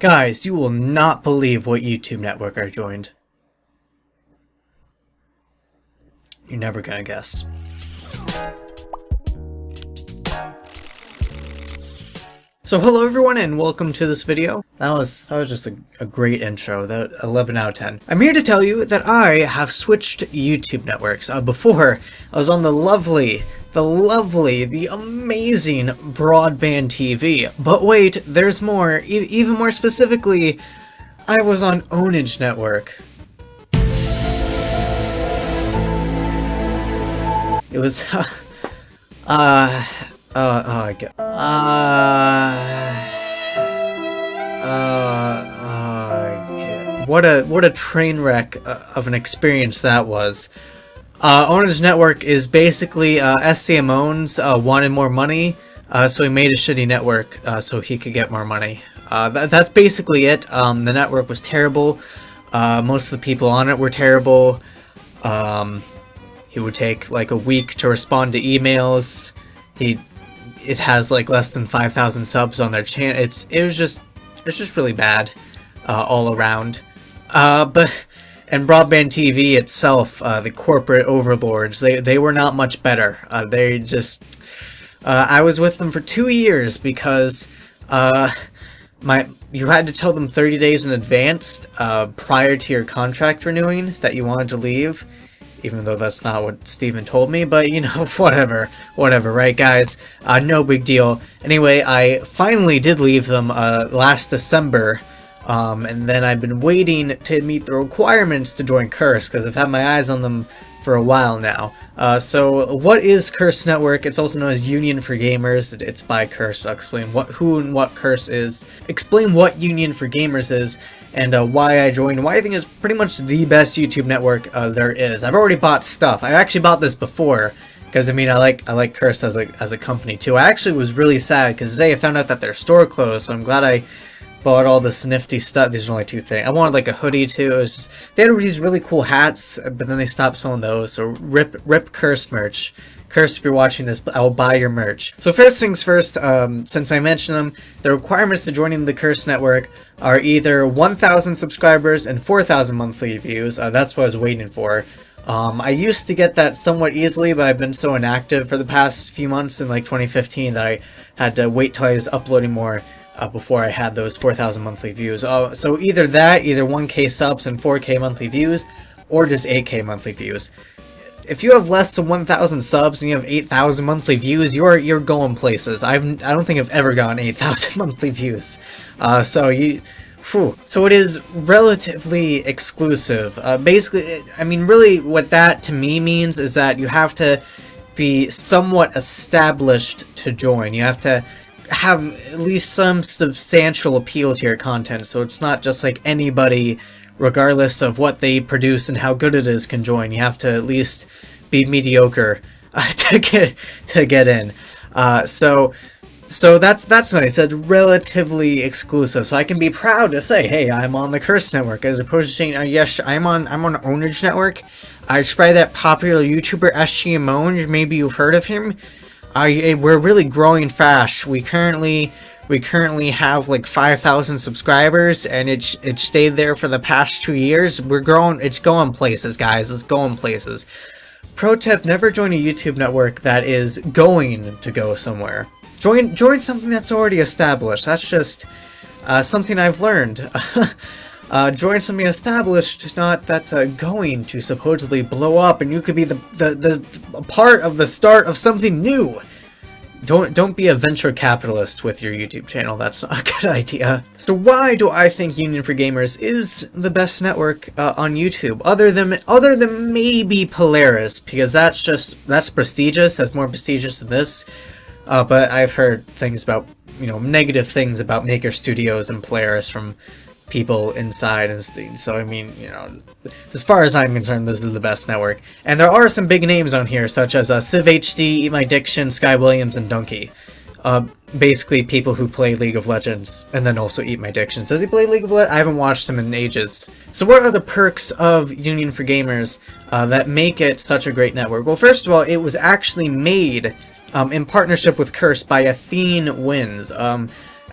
Guys, you will not believe what YouTube network I joined. You're never gonna guess. So hello everyone and welcome to this video. That was just a great intro, that 11 out of 10. I'm here to tell you that I have switched YouTube networks. Before, I was on the lovely, the amazing BroadbandTV. But wait, there's more. Even more specifically, I was on Ownage network. It was, what a train wreck of an experience that was. Ownage Network is basically SCM owns wanted more money, so he made a shitty network so he could get more money. That's basically it. The network was terrible. Most of the people on it were terrible. He would take like a week to respond to emails. It has like less than 5,000 subs on their channel. It's just really bad all around. And BroadbandTV itself, the corporate overlords, they were not much better. They just I was with them for 2 years because you had to tell them 30 days in advance prior to your contract renewing that you wanted to leave. Even though that's not what Steven told me, but you know, whatever, right guys? No big deal. Anyway, I finally did leave them last December, and then I've been waiting to meet the requirements to join Curse, because I've had my eyes on them for a while now. So what is Curse Network? It's also known as Union for Gamers. It's by Curse. I'll explain who and what Curse is, explain what Union for Gamers is, and why I joined, why I think is pretty much the best YouTube network there is. I've already bought stuff. I actually bought this before, because I mean I like Curse as a company too. I actually was really sad because today I found out that their store closed, so I'm glad I bought all this nifty stuff. These are only two things. I wanted like a hoodie too. It was just, they had these really cool hats, but then they stopped selling those. So rip Curse merch. Curse, if you're watching this, I will buy your merch. So first things first, since I mentioned them, the requirements to joining the Curse network are either 1,000 subscribers and 4,000 monthly views. That's what I was waiting for. I used to get that somewhat easily, but I've been so inactive for the past few months in like 2015 that I had to wait till I was uploading more before I had those 4,000 monthly views. So either that, either 1K subs and 4K monthly views, or just 8K monthly views. If you have less than 1,000 subs and you have 8,000 monthly views, you're going places. I don't think I've ever gotten 8,000 monthly views. So it is relatively exclusive. Basically, I mean, really, what that to me means is that you have to be somewhat established to join. You have to have at least some substantial appeal to your content, so it's not just like anybody, regardless of what they produce and how good it is, can join. You have to at least be mediocre to get in. So that's nice. That's relatively exclusive. So I can be proud to say, hey, I'm on the Curse network, as opposed to saying, yes, I'm on Ownage network. I try that popular YouTuber SGM Ownage. Maybe you've heard of him. We're really growing fast. We currently have like 5,000 subscribers, and it stayed there for the past 2 years. We're growing. It's going places, guys. It's going places. Pro tip: never join a YouTube network that is going to go somewhere. Join something that's already established. That's just something I've learned. Join something established, not that's going to supposedly blow up, and you could be the part of the start of something new. Don't be a venture capitalist with your YouTube channel. That's not a good idea. So why do I think Union for Gamers is the best network on YouTube, other than maybe Polaris, because that's prestigious. That's more prestigious than this. But I've heard things about, negative things about Maker Studios and Polaris from people inside and things. So I mean, as far as I'm concerned, this is the best network. And there are some big names on here, such as Civ HD, Eat My Diction, Sky Williams, and Donkey. Basically people who play League of Legends and then also Eat My Diction. Does he play League of Legends? I haven't watched him in ages. So what are the perks of Union for Gamers that make it such a great network? Well, first of all, it was actually made in partnership with Curse by Athene Wins.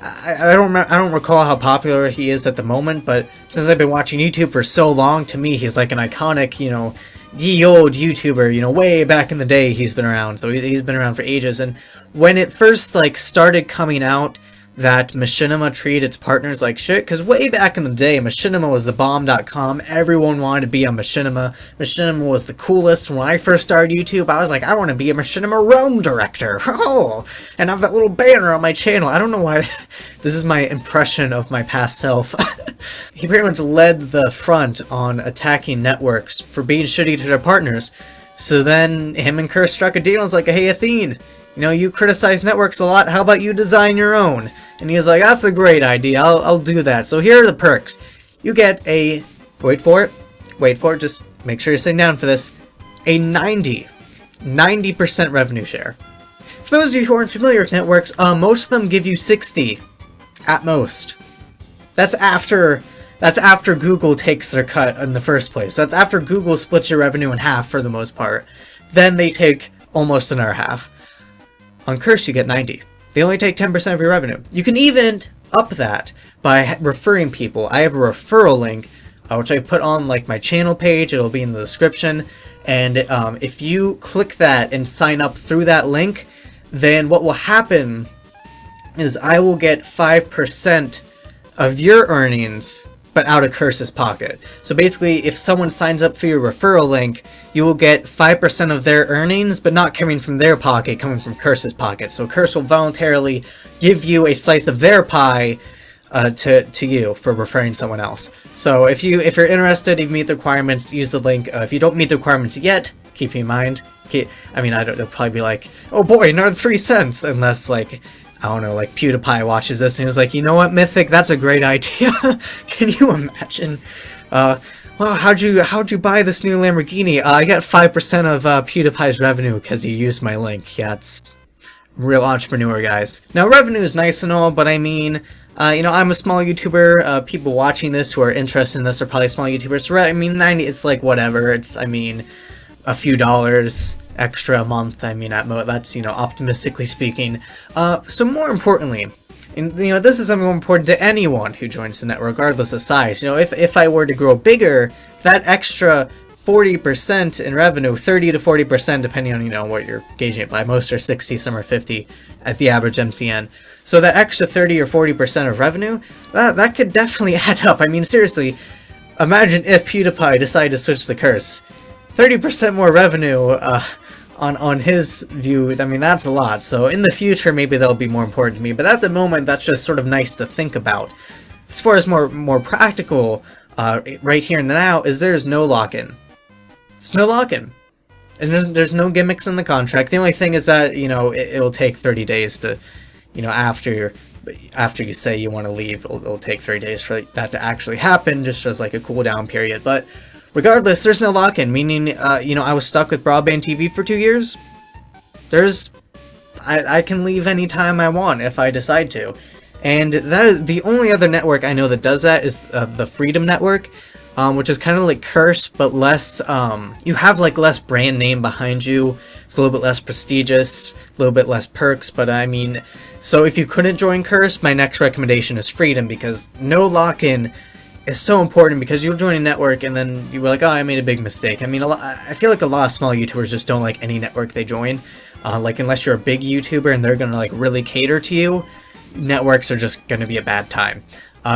I don't recall how popular he is at the moment, but since I've been watching YouTube for so long, to me he's like an iconic, you know, ye old YouTuber, you know, way back in the day he's been around. So he's been around for ages. And when it first like started coming out that Machinima treated its partners like shit, because way back in the day, Machinima was the bomb.com. Everyone wanted to be on Machinima. Machinima was the coolest. When I first started YouTube, I was like, I want to be a Machinima realm director. Oh, and have that little banner on my channel. I don't know why. This is my impression of my past self. He pretty much led the front on attacking networks for being shitty to their partners. So then him and Curse struck a deal and was like, hey, Athene, you know, you criticize networks a lot, how about you design your own? And he was like, that's a great idea, I'll do that. So here are the perks. You get a, wait for it, just make sure you're sitting down for this, a 90% revenue share. For those of you who aren't familiar with networks, most of them give you 60, at most. That's after Google takes their cut in the first place. That's after Google splits your revenue in half for the most part. Then they take almost another half. On Curse, you get 90. They only take 10% of your revenue. You can even up that by referring people. I have a referral link, which I put on like my channel page. It'll be in the description. And if you click that and sign up through that link, then what will happen is I will get 5% of your earnings, but out of Curse's pocket. So basically, if someone signs up through your referral link, you will get 5% of their earnings, but not coming from their pocket, coming from Curse's pocket. So Curse will voluntarily give you a slice of their pie to you for referring someone else. So if you're interested, if you meet the requirements, use the link. If you don't meet the requirements yet, keep in mind. I mean, it'll probably be like, oh boy, another 3 cents, unless like, I don't know, like PewDiePie watches this and he was like, you know what, Mythic, that's a great idea. Can you imagine? Well, how'd you buy this new Lamborghini? I got 5% of PewDiePie's revenue because you used my link. Yeah, it's real entrepreneur, guys. Now, revenue is nice and all, but I mean, you know, I'm a small YouTuber. People watching this who are interested in this are probably small YouTubers. So, I mean, 90, it's like whatever. It's, I mean, a few dollars extra a month. I mean, at that's, you know, optimistically speaking. So more importantly, and you know, this is something more important to anyone who joins the network, regardless of size. You know, if I were to grow bigger, that extra 40% in revenue, 30 to 40%, depending on, you know, what you're gauging it by. Most are 60, some are 50 at the average MCN. So that extra 30 or 40% of revenue, that could definitely add up. I mean, seriously, imagine if PewDiePie decided to switch the Curse. 30% more revenue on his view, I mean, that's a lot. So in the future, maybe that'll be more important to me. But at the moment, that's just sort of nice to think about. As far as more practical, right here and now, is there's no lock-in. It's no lock-in. And there's no gimmicks in the contract. The only thing is that, you know, it'll take 30 days to, you know, after you say you want to leave, it'll take 30 days for that to actually happen, just as like a cooldown period. But regardless, there's no lock-in, meaning, you know, I was stuck with BroadbandTV for 2 years. I can leave anytime I want if I decide to. And that is the only other network I know that does that is the Freedom Network, which is kind of like Curse, but less, you have like less brand name behind you. It's a little bit less prestigious, a little bit less perks, but I mean, so if you couldn't join Curse, my next recommendation is Freedom, because no lock-in is so important, because you'll join a network and then you were like, oh, I made a big mistake. I mean, I feel like a lot of small YouTubers just don't like any network they join. Like, unless you're a big YouTuber and they're gonna like really cater to you, networks are just gonna be a bad time.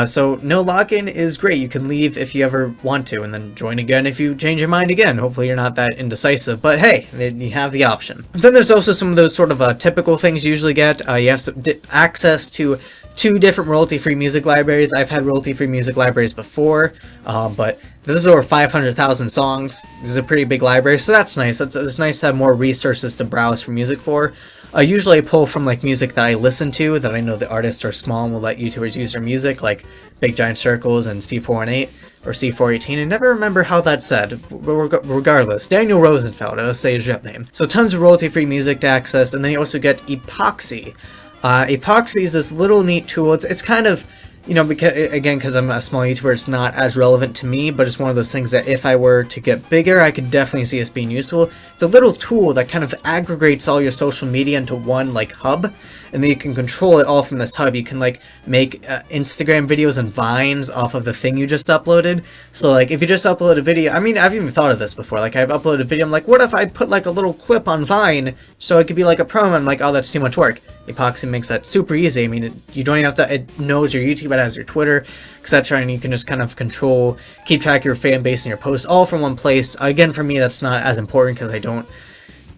So no lock-in is great. You can leave if you ever want to, and then join again if you change your mind again. Hopefully you're not that indecisive, but hey, you have the option. Then there's also some of those sort of typical things you usually get. You have access to 2 different royalty-free music libraries. I've had royalty-free music libraries before, but this is over 500,000 songs. This is a pretty big library, so that's nice. It's nice to have more resources to browse for music for. Usually I pull from like music that I listen to, that I know the artists are small and will let YouTubers use their music, like Big Giant Circles and C418 or C418. I never remember how that's said, regardless. Daniel Rosenfeld, I'll say his real name. So tons of royalty-free music to access, and then you also get Epoxy. Epoxy is this little neat tool. It's kind of, you know, because I'm a small YouTuber, it's not as relevant to me, but it's one of those things that if I were to get bigger, I could definitely see as being useful. It's a little tool that kind of aggregates all your social media into one, like, hub, and then you can control it all from this hub. You can, like, make Instagram videos and Vines off of the thing you just uploaded. So, like, if you just upload a video, I mean, I've even thought of this before. Like, I've uploaded a video, I'm like, what if I put, like, a little clip on Vine so it could be, like, a promo? I'm like, oh, that's too much work. Epoxy makes that super easy. I mean, you don't even have to, it knows your YouTube, it has your Twitter, etc., and you can just kind of keep track of your fan base and your posts all from one place. Again, for me, that's not as important because I don't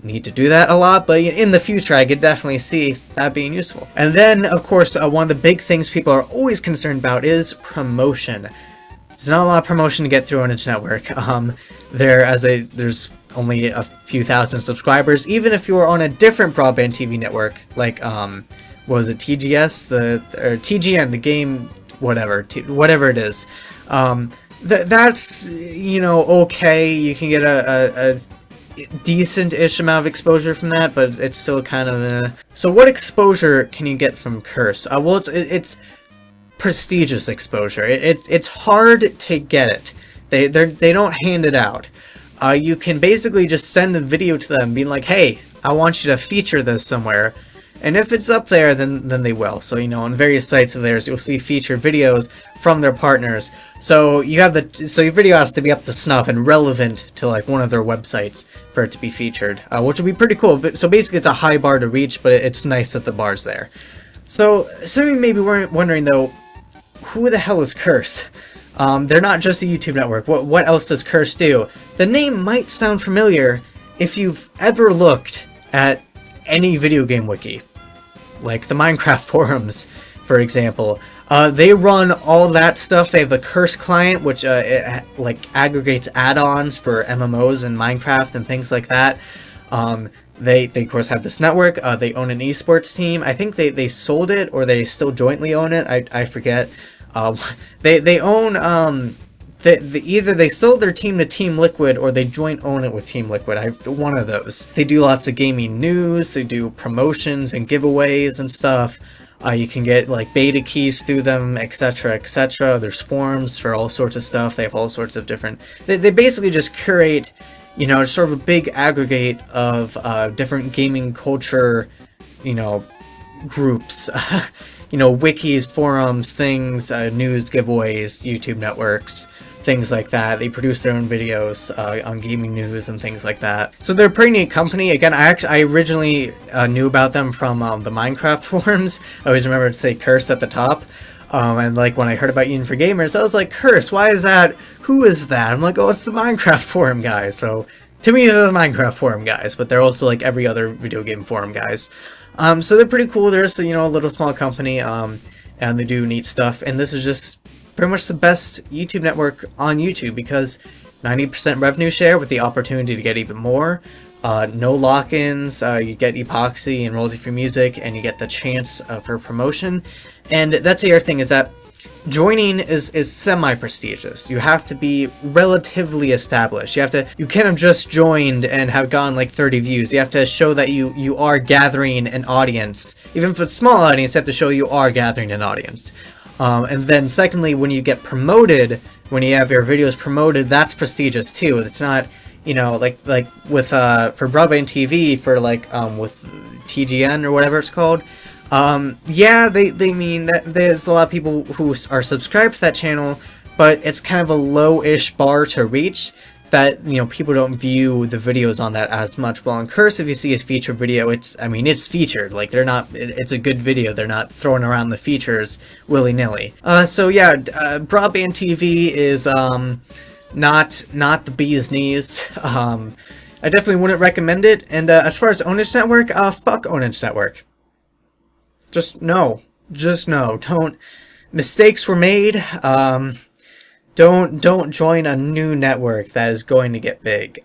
need to do that a lot, but in the future, I could definitely see that being useful. And then, of course, one of the big things people are always concerned about is promotion. There's not a lot of promotion to get through on its network. There's only a few thousand subscribers, even if you are on a different broadband TV network, like, what was it, TGS, or TGN, the game, whatever it is. That's, you know, okay, you can get a decent-ish amount of exposure from that, but it's still kind of So what exposure can you get from Curse? Well, it's prestigious exposure. It's hard to get it. They don't hand it out. You can basically just send a video to them being like, hey, I want you to feature this somewhere. And if it's up there, then they will. So, you know, on various sites of theirs, you'll see featured videos from their partners. So your video has to be up to snuff and relevant to, like, one of their websites for it to be featured, which would be pretty cool. So basically, it's a high bar to reach, but it's nice that the bar's there. So some of you may be wondering, though, who the hell is Curse? They're not just a YouTube network. What else does Curse do? The name might sound familiar if you've ever looked at any video game wiki, like the Minecraft forums, for example. They run all that stuff. They have the Curse client, which like aggregates add-ons for MMOs and Minecraft and things like that. They of course have this network. They own an esports team. I think they sold it, or they still jointly own it. I forget. They own either they sold their team to Team Liquid, or they joint own it with Team Liquid. One of those. They do lots of gaming news. They do promotions and giveaways and stuff. You can get, like, beta keys through them, etc., etc. There's forums for all sorts of stuff. They have all sorts of different. They basically just curate, you know, sort of a big aggregate of different gaming culture, you know, groups. You know, wikis, forums, things, news, giveaways, YouTube networks, things like that. They produce their own videos on gaming news and things like that. So they're a pretty neat company. Again, I originally knew about them from the Minecraft forums. I always remember to say Curse at the top. And, like, when I heard about Union for Gamers, I was like, Curse, why is that? Who is that? I'm like, oh, it's the Minecraft forum guys. So to me, they're the Minecraft forum guys, but they're also, like, every other video game forum guys. So they're pretty cool. They're just, you know, a little small company, and they do neat stuff. And this is just pretty much the best YouTube network on YouTube, because 90% revenue share with the opportunity to get even more. No lock-ins. You get Epoxy and royalty-free music, and you get the chance for promotion. And that's the other thing, is that joining is semi-prestigious. You have to be relatively established. You can't have just joined and have gotten like 30 views. You have to show that you are gathering an audience. Even if it's a small audience, you have to show you are gathering an audience. And then secondly, when you get promoted, when you have your videos promoted, that's prestigious too. It's not, you know, like with for BroadbandTV, for like with TGN or whatever it's called. Yeah, they mean that there's a lot of people who are subscribed to that channel, but it's kind of a low-ish bar to reach, that, you know, people don't view the videos on that as much. Well, on Curse, if you see his featured video, it's featured. Like, they're not, it's a good video. They're not throwing around the features willy-nilly. So yeah, BroadbandTV is, not the bee's knees. I definitely wouldn't recommend it. And, as far as Ownage Network, fuck Ownage Network. Just no. Don't. Mistakes were made. Don't join a new network that is going to get big.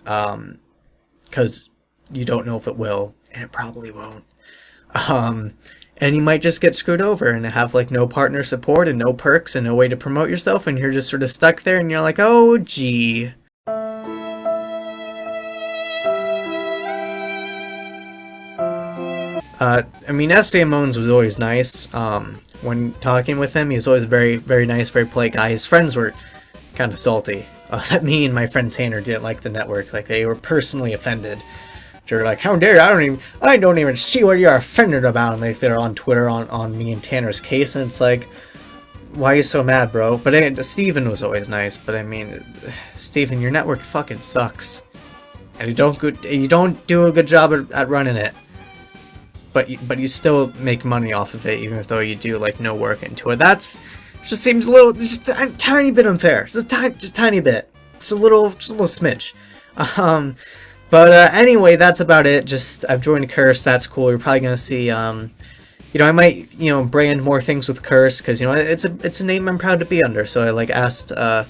Because you don't know if it will, and it probably won't. And you might just get screwed over and have like no partner support and no perks and no way to promote yourself, and you're just sort of stuck there, and you're like, oh gee. I mean, SCM Owens was always nice. When talking with him, he was always very, very nice, very polite guy. His friends were kind of salty. That me and my friend Tanner didn't like the network. Like, they were personally offended. They're like, how dare you? I don't even see what you're offended about. And like, they're on Twitter on me and Tanner's case, and it's like, why are you so mad, bro? But Steven was always nice. But I mean, Steven, your network fucking sucks, and you don't do a good job at running it. But you still make money off of it, even though you do like no work into it. That's just seems just a tiny bit unfair. Just tiny bit. Just a little smidge. But anyway, that's about it. Just I've joined Curse. That's cool. You're probably gonna see. You know, I might brand more things with Curse, because it's a name I'm proud to be under. So I like asked my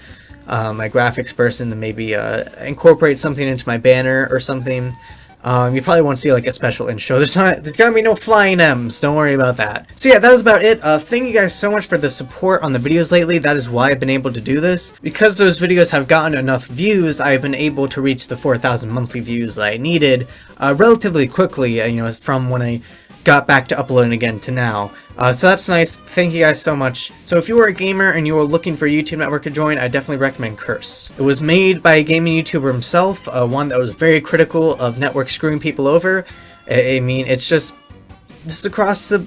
graphics person to maybe incorporate something into my banner or something. You probably won't see like a special intro. There's gonna be no flying M's. Don't worry about that. So yeah, that was about it. Thank you guys so much for the support on the videos lately. That is why I've been able to do this. Because those videos have gotten enough views, I've been able to reach the 4,000 monthly views that I needed relatively quickly. From when I got back to uploading again to now. So that's nice. Thank you guys so much. So if you are a gamer and you are looking for a YouTube network to join, I definitely recommend Curse. It was made by a gaming YouTuber himself, one that was very critical of networks screwing people over. I mean, it's just across the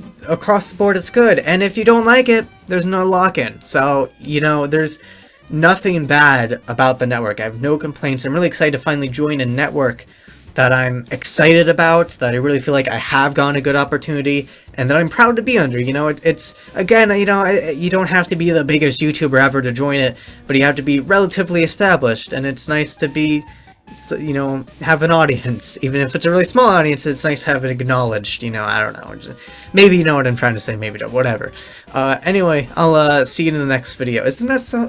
board, it's good. And if you don't like it, there's no lock-in. So, there's nothing bad about the network. I have no complaints. I'm really excited to finally join a network that I'm excited about, that I really feel like I have gotten a good opportunity, and that I'm proud to be under. It's again, you don't have to be the biggest YouTuber ever to join it, but you have to be relatively established, and it's nice to be, have an audience. Even if it's a really small audience, it's nice to have it acknowledged. I don't know. Maybe you know what I'm trying to say, maybe don't, whatever. Anyway, I'll see you in the next video. Isn't that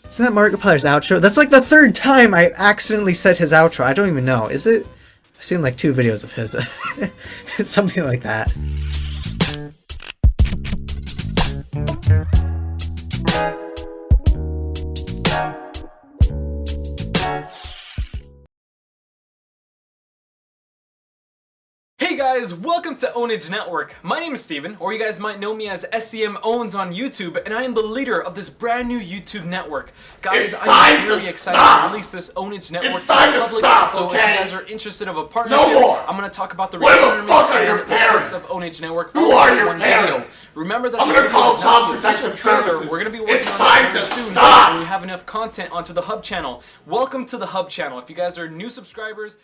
Markiplier's outro? That's like the third time I accidentally said his outro. I don't even know. Is it? I've seen like 2 videos of his. Something like that. Hey guys, welcome to Ownage Network. My name is Steven, or you guys might know me as SCM Owens on YouTube, and I am the leader of this brand new YouTube network. Guys, I'm very excited to release this Ownage Network to the public, so if you guys are interested of a partnership, I'm going to talk about the requirements and the perks of Ownage Network in one video. Remember that this video is not the official trailer. We're going to be working on it soon when we have enough content onto the Hub channel. Welcome to the Hub channel. If you guys are new subscribers,